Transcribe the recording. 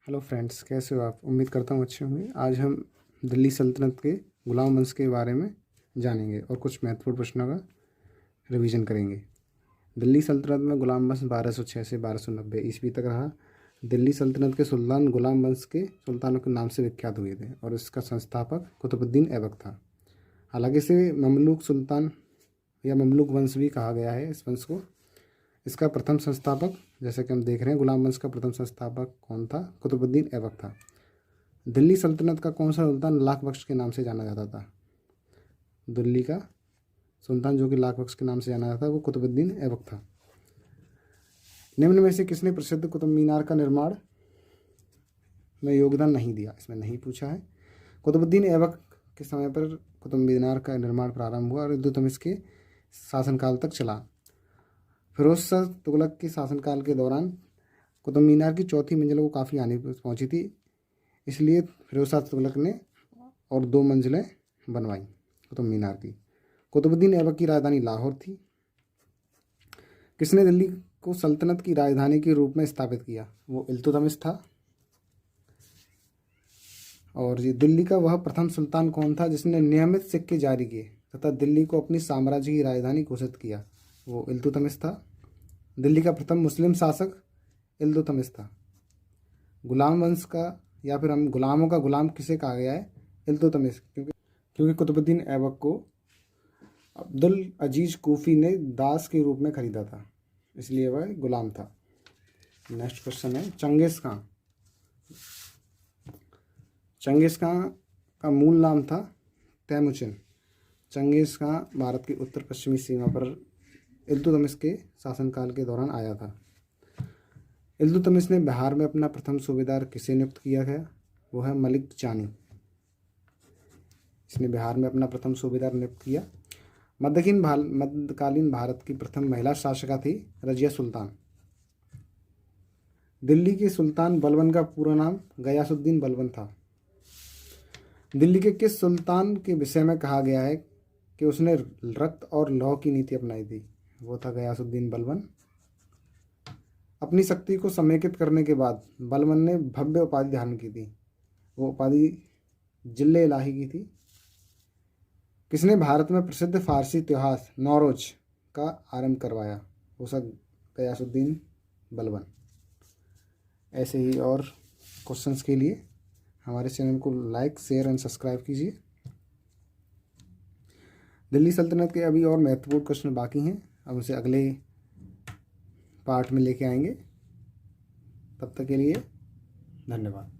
Hello friends, कैसे हो आप? उम्मीद करता हूँ अच्छे होंगे। आज हम दिल्ली सल्तनत के गुलाम वंश के बारे में जानेंगे और कुछ महत्वपूर्ण प्रश्नों का रिवीजन करेंगे। दिल्ली सल्तनत में गुलाम वंश 1206 से 1290 ईस्वी तक रहा। दिल्ली सल्तनत के सुल्तान गुलाम वंश के सुल्तानों के नाम से विख्यात हुए थे और इसका संस्थापक कुतुबुद्दीन ऐबक था। हालांकि इसे ममलूक सुल्तान या ममलूक वंश भी कहा गया है इस वंश को। इसका प्रथम संस्थापक, जैसे कि हम देख रहे हैं, गुलाम वंश का प्रथम संस्थापक कौन था? कुतुबुद्दीन ऐबक था। दिल्ली सल्तनत का कौन सा सुल्तान लाख बख्श के नाम से जाना जाता था? दिल्ली का सुल्तान जो कि लाख बख्श के नाम से जाना जाता था वो कुतुबुद्दीन ऐबक था। निम्न में से किसने प्रसिद्ध कुतुब मीनार का निर्माण में योगदान नहीं दिया? इसमें नहीं पूछा है। कुतुबुद्दीन ऐबक के समय पर कुतुब मीनार का निर्माण प्रारंभ हुआ और इल्तुतमिश के शासनकाल तक चला। फिरोज शाह तुगलक के शासनकाल के दौरान कुतुब मीनार की चौथी मंजिल को काफ़ी हानि पहुंची थी, इसलिए फिरोज शाह तुगलक ने और 2 मंजिलें बनवाई कुतुब मीनार की। कुतुबुद्दीन ऐबक की राजधानी लाहौर थी। किसने दिल्ली को सल्तनत की राजधानी के रूप में स्थापित किया? वो इल्तुतमिश था। और ये दिल्ली का वह प्रथम सुल्तान कौन था जिसने नियमित सिक्के जारी किए तथा दिल्ली को अपनी साम्राज्य की राजधानी घोषित किया? वो इल्तुतमिश था। दिल्ली का प्रथम मुस्लिम शासक इल्तुतमिश था। गुलाम वंश का या फिर हम गुलामों का गुलाम किसे कहा गया है? इल्तुतमिश, क्योंकि कुतुबुद्दीन ऐबक को अब्दुल अजीज कूफी ने दास के रूप में खरीदा था, इसलिए वह गुलाम था। नेक्स्ट क्वेश्चन है, चंगेज खां। चंगेज खां का मूल नाम था तैमुचिन। चंगेज खां भारत की उत्तर पश्चिमी सीमा पर इल्तुतमिश के शासनकाल के दौरान आया था। इल्तुतमिश ने बिहार में अपना प्रथम सूबेदार किसे नियुक्त किया गया? वो है मलिक जानी। इसने बिहार में अपना प्रथम सूबेदार नियुक्त किया। मध्यकालीन भारत की प्रथम महिला शासिका थी रजिया सुल्तान। दिल्ली के सुल्तान बलबन का पूरा नाम गयासुद्दीन बलबन था। दिल्ली के किस सुल्तान के विषय में कहा गया है कि उसने रक्त और लौह की नीति अपनाई थी? वो था गयासुद्दीन बलबन। अपनी शक्ति को समेकित करने के बाद बलबन ने भव्य उपाधि धारण की थी। वो उपाधि जिले इलाही की थी। किसने भारत में प्रसिद्ध फारसी त्योहार नौरोज का आरंभ करवाया? वो सब गयासुद्दीन बलबन। ऐसे ही और क्वेश्चंस के लिए हमारे चैनल को लाइक, शेयर एंड सब्सक्राइब कीजिए। दिल्ली सल्तनत के अभी और महत्वपूर्ण क्वेश्चन बाकी हैं, अब उसे अगले पार्ट में लेके आएंगे। तब तक के लिए धन्यवाद।